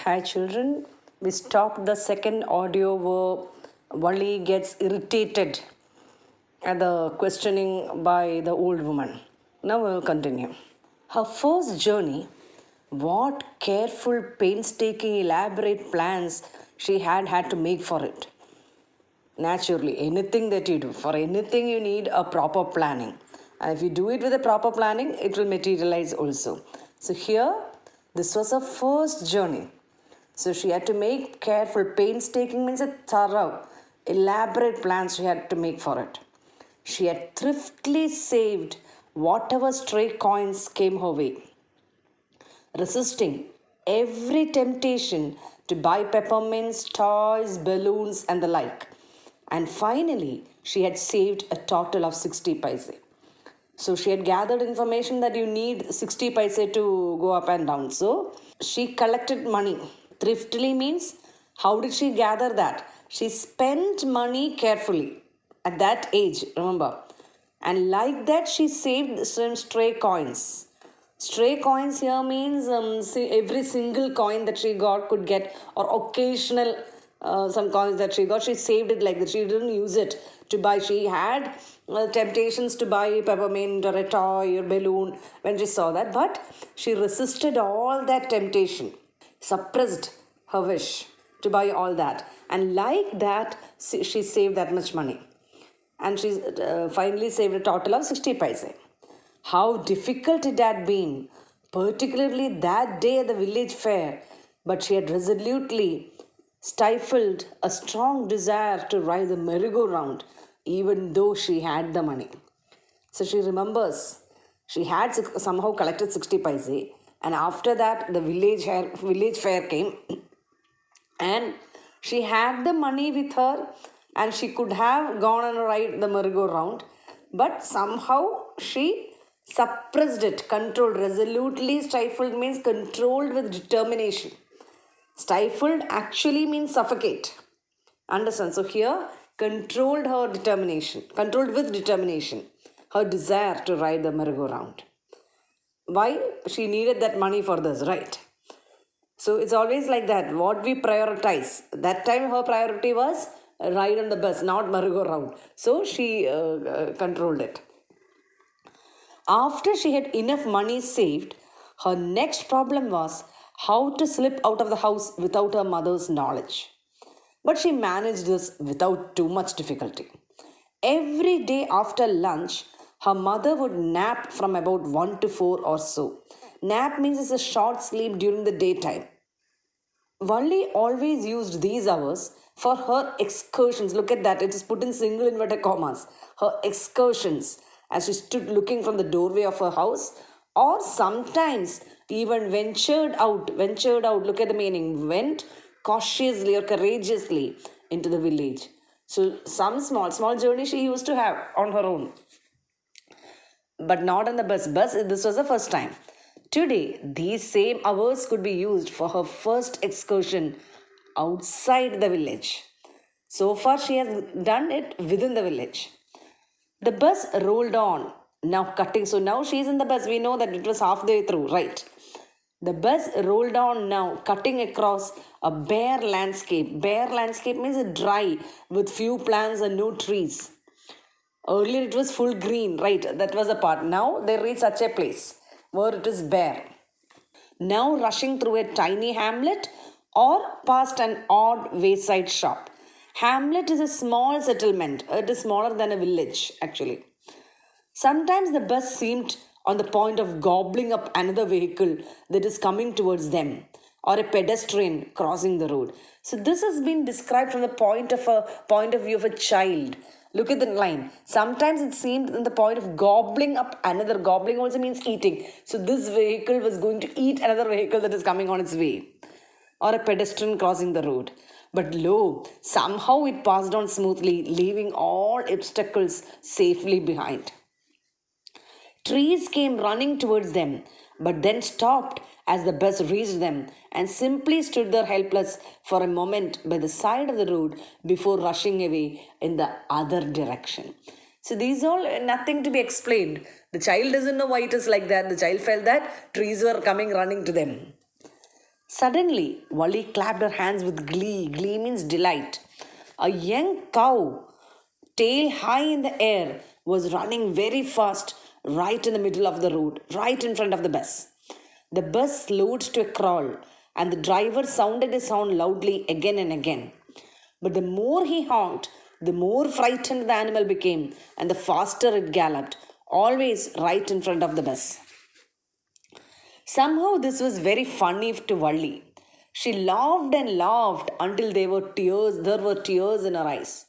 Hi children, we stopped the second audio where Wally gets irritated at the questioning by the old woman. Now we will continue. Her first journey, what careful, painstaking, elaborate plans she had to make for it. Naturally, anything that you do, for anything you need a proper planning. And if you do it with a proper planning, it will materialize also. So here, this was her first journey. So she had to make careful, painstaking means a thorough, elaborate plans she had to make for it. She had thriftily saved whatever stray coins came her way, resisting every temptation to buy peppermints, toys, balloons, and the like. And finally, she had saved a total of 60 paise. So she had gathered information that you need 60 paise to go up and down. So she collected money. Thriftily means, how did she gather that? She spent money carefully at that age, remember. And like that, she saved some stray coins. Stray coins here means every single coin that she got could get, or occasional some coins that she got, she saved it like that. She didn't use it to buy. She had temptations to buy peppermint or a toy or balloon when she saw that, but she resisted all that temptation, suppressed her wish to buy all that, and like that she saved that much money, and she finally saved a total of 60 paise. How difficult it had been, particularly that day at the village fair, but she had resolutely stifled a strong desire to ride the merry-go-round, even though she had the money. So she remembers she had somehow collected 60 paise, and after that the village fair came, and she had the money with her, and she could have gone and ride the merry-go-round, but somehow she suppressed it, controlled, resolutely stifled means controlled with determination. Stifled actually means suffocate. Understand? So here, controlled with determination, her desire to ride the merry-go-round. Why? She needed that money for this, right? So it's always like that. What we prioritize. That time her priority was ride on the bus, not merry-go-round. So she controlled it. After she had enough money saved, her next problem was how to slip out of the house without her mother's knowledge. But she managed this without too much difficulty. Every day after lunch, her mother would nap from about 1 to 4 or so. Nap means it's a short sleep during the daytime. Valli always used these hours for her excursions. Look at that, it is put in single inverted commas. Her excursions, as she stood looking from the doorway of her house, or sometimes even ventured out, look at the meaning, went cautiously or courageously into the village. So some small journey she used to have on her own, but not on the bus. This was the first time. Today, these same hours could be used for her first excursion outside the village. So far, she has done it within the village. The bus rolled on, now cutting. So now she is in the bus. We know that it was halfway through, right? The bus rolled on now, cutting across a bare landscape. Bare landscape means dry, with few plants and no trees. Earlier it was full green, right? That was a part. Now they reach such a place where it is bare. Now rushing through a tiny hamlet or past an odd wayside shop. Hamlet is a small settlement. It is smaller than a village, actually. Sometimes the bus seemed on the point of gobbling up another vehicle that is coming towards them, or a pedestrian crossing the road. So this has been described from the point of view of a child. Look at the line. Sometimes it seemed in the point of gobbling up another. Gobbling also means eating. So this vehicle was going to eat another vehicle that is coming on its way, or a pedestrian crossing the road. But lo, somehow it passed on smoothly, leaving all obstacles safely behind. Trees came running towards them, but then stopped as the bus reached them and simply stood there helpless for a moment by the side of the road before rushing away in the other direction. So these all nothing to be explained. The child doesn't know why it is like that. The child felt that trees were coming running to them. Suddenly, Wally clapped her hands with glee. Glee means delight. A young cow, tail high in the air, was running very fast right in the middle of the road, right in front of the bus. The bus slowed to a crawl, and the driver sounded his horn loudly again and again. But the more he honked, the more frightened the animal became, and the faster it galloped, always right in front of the bus. Somehow this was very funny to Valli. She laughed and laughed until there were tears in her eyes.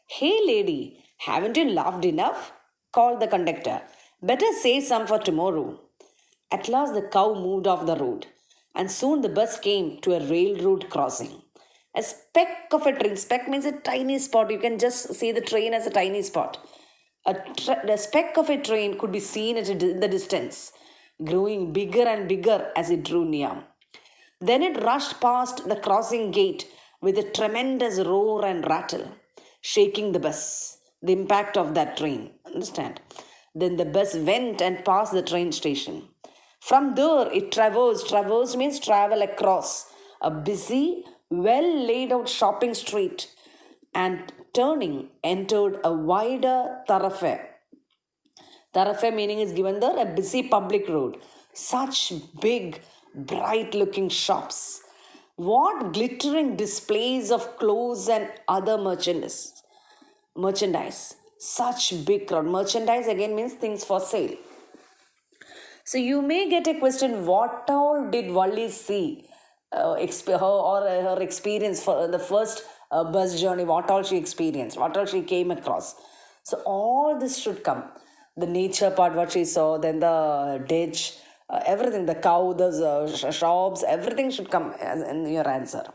Hey lady, haven't you laughed enough? Called the conductor. Better save some for tomorrow. At last the cow moved off the road, and soon the bus came to a railroad crossing. A speck of a train, speck means a tiny spot. You can just see the train as a tiny spot. The speck of a train could be seen in the distance, growing bigger and bigger as it drew near. Then it rushed past the crossing gate with a tremendous roar and rattle, shaking the bus. The impact of that train. Understand? Then the bus went and passed the train station. From there, it traversed means travel across a busy, well laid out shopping street and turning entered a wider thoroughfare. Thoroughfare meaning is given there a busy public road. Such big, bright looking shops. What glittering displays of clothes and other merchandise. Such big crowd. Merchandise again means things for sale. So you may get a question, what all did Valli see? Her experience for the first bus journey, what all she experienced, what all she came across. So all this should come. The nature part, what she saw, then the ditch, everything, the cow, the shops, everything should come in your answer.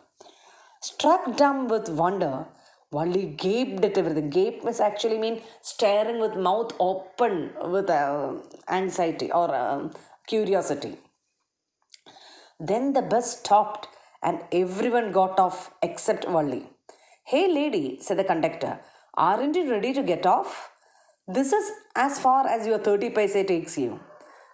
Struck dumb with wonder, Valli gaped at everything. Gape must actually mean staring with mouth open with anxiety or curiosity. Then the bus stopped and everyone got off except Valli. Hey lady, said the conductor, aren't you ready to get off? This is as far as your 30 paise takes you.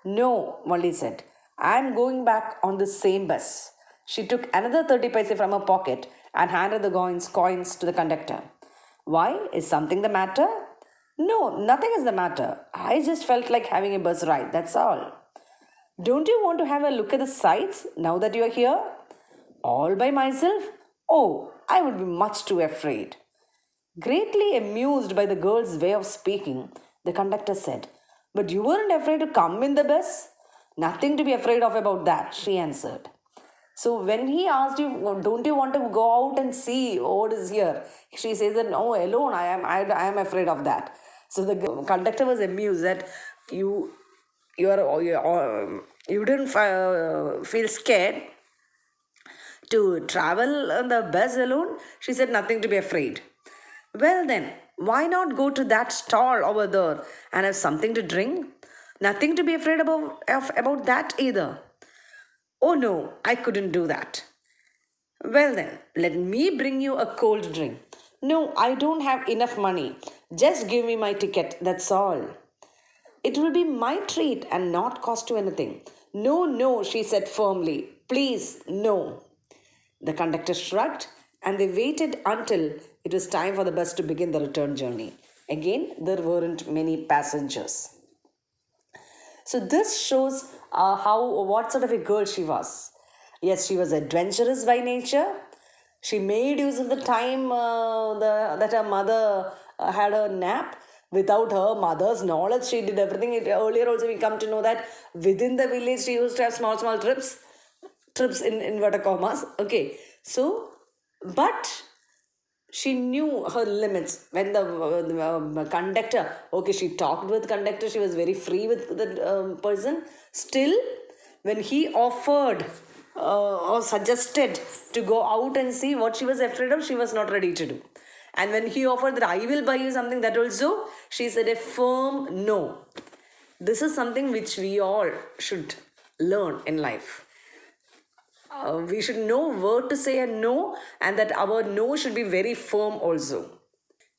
No, Valli said, I am going back on the same bus. She took another 30 paise from her pocket and handed the coins to the conductor. Why? Is something the matter? No, nothing is the matter. I just felt like having a bus ride, that's all. Don't you want to have a look at the sights now that you are here? All by myself? Oh, I would be much too afraid. Greatly amused by the girl's way of speaking, the conductor said, But you weren't afraid to come in the bus? Nothing to be afraid of about that, she answered. So when he asked you, don't you want to go out and see what is here? She says that no, alone, I am afraid of that. So the conductor was amused that you didn't feel scared to travel on the bus alone. She said nothing to be afraid. Well then, why not go to that stall over there and have something to drink? Nothing to be afraid about that either. Oh no, I couldn't do that. Well then, let me bring you a cold drink. No, I don't have enough money. Just give me my ticket, that's all. It will be my treat and not cost you anything. No, she said firmly. Please, no. The conductor shrugged and they waited until it was time for the bus to begin the return journey. Again, there weren't many passengers. So this shows what sort of a girl she was. Yes, she was adventurous by nature. She made use of the time that her mother had her nap. Without her mother's knowledge, she did everything. Earlier also we come to know that within the village she used to have small trips in inverted commas. Okay, so, but she knew her limits. When the conductor, okay, she talked with conductor, she was very free with the person. Still, when he offered or suggested to go out and see what she was afraid of, she was not ready to do. And when he offered that I will buy you something, that also, she said a firm no. This is something which we all should learn in life. We should know where to say a no, and that our no should be very firm also.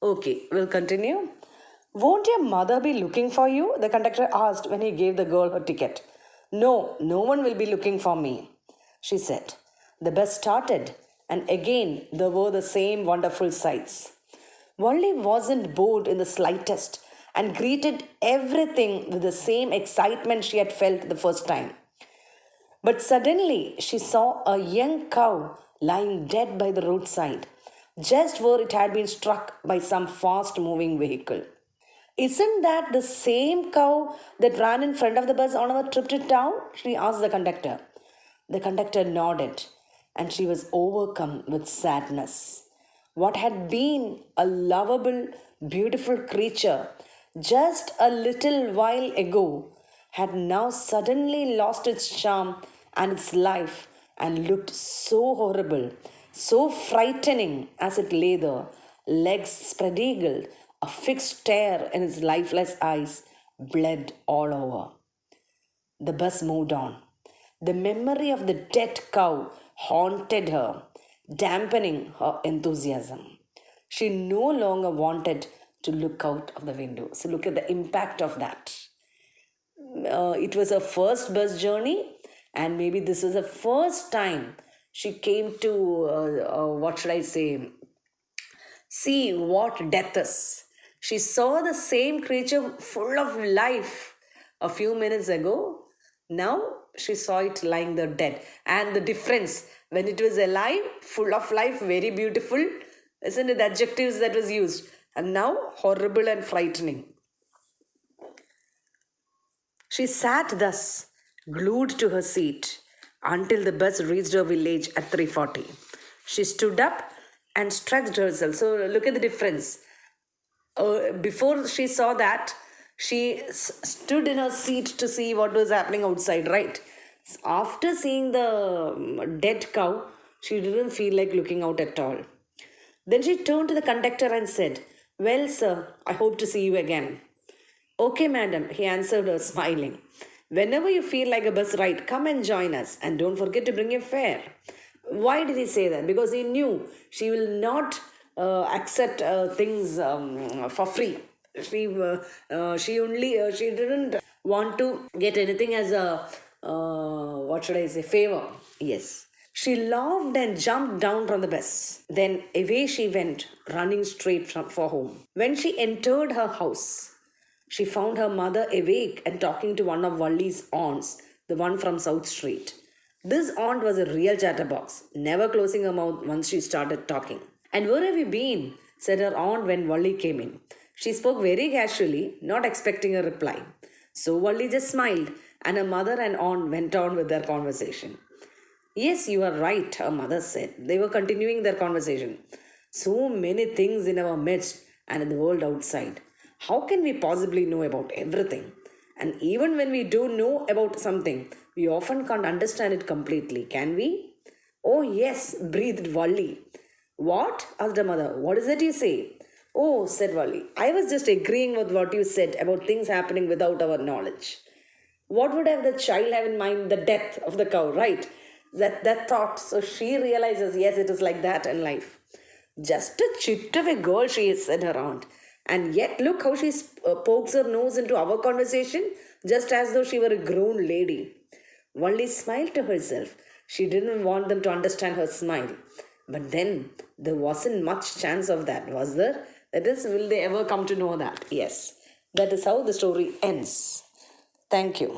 Okay, we'll continue. Won't your mother be looking for you? The conductor asked when he gave the girl her ticket. No one will be looking for me, she said. The bus started, and again there were the same wonderful sights. Wally wasn't bored in the slightest and greeted everything with the same excitement she had felt the first time. But suddenly she saw a young cow lying dead by the roadside, just where it had been struck by some fast moving vehicle. Isn't that the same cow that ran in front of the bus on our trip to town? She asked the conductor. The conductor nodded, and she was overcome with sadness. What had been a lovable, beautiful creature just a little while ago had now suddenly lost its charm and its life and looked so horrible, so frightening as it lay there, legs spread eagled, a fixed stare in its lifeless eyes, bled all over. The bus moved on. The memory of the dead cow haunted her, dampening her enthusiasm. She no longer wanted to look out of the window. So, look at the impact of that. It was her first bus journey, and maybe this was the first time she came to, what should I say, see what death is. She saw the same creature full of life a few minutes ago. Now she saw it lying there dead. And the difference, when it was alive, full of life, very beautiful, isn't it the adjectives that was used? And now horrible and frightening. She sat thus, glued to her seat, until the bus reached her village at 3:40. She stood up and stretched herself. So look at the difference. Before she saw that, she stood in her seat to see what was happening outside, right? After seeing the dead cow, she didn't feel like looking out at all. Then she turned to the conductor and said, "Well, sir, I hope to see you again." "Okay, madam," he answered her, smiling. "Whenever you feel like a bus ride, come and join us, and don't forget to bring your fare." Why did he say that? Because he knew she will not accept things for free. She didn't want to get anything as a what should I say, favor. Yes. She laughed and jumped down from the bus. Then away she went, running straight for home. When she entered her house, she found her mother awake and talking to one of Wally's aunts, the one from South Street. This aunt was a real chatterbox, never closing her mouth once she started talking. "And where have you been?" said her aunt when Wally came in. She spoke very casually, not expecting a reply. So Wally just smiled, and her mother and aunt went on with their conversation. "Yes, you are right," her mother said. They were continuing their conversation. "So many things in our midst and in the world outside. How can we possibly know about everything? And even when we do know about something, we often can't understand it completely, can we?" "Oh, yes," breathed Wally. "What?" asked her mother. "What is it you say?" "Oh," said Wally, "I was just agreeing with what you said about things happening without our knowledge." What would have the child have in mind? The death of the cow, right? That thought. So she realizes, yes, it is like that in life. "Just a chit of a girl," she said, her aunt. "And yet look how she pokes her nose into our conversation, just as though she were a grown lady." Wally smiled to herself. She didn't want them to understand her smile. But then there wasn't much chance of that, was there? That is, will they ever come to know that? Yes. That is how the story ends. Thank you.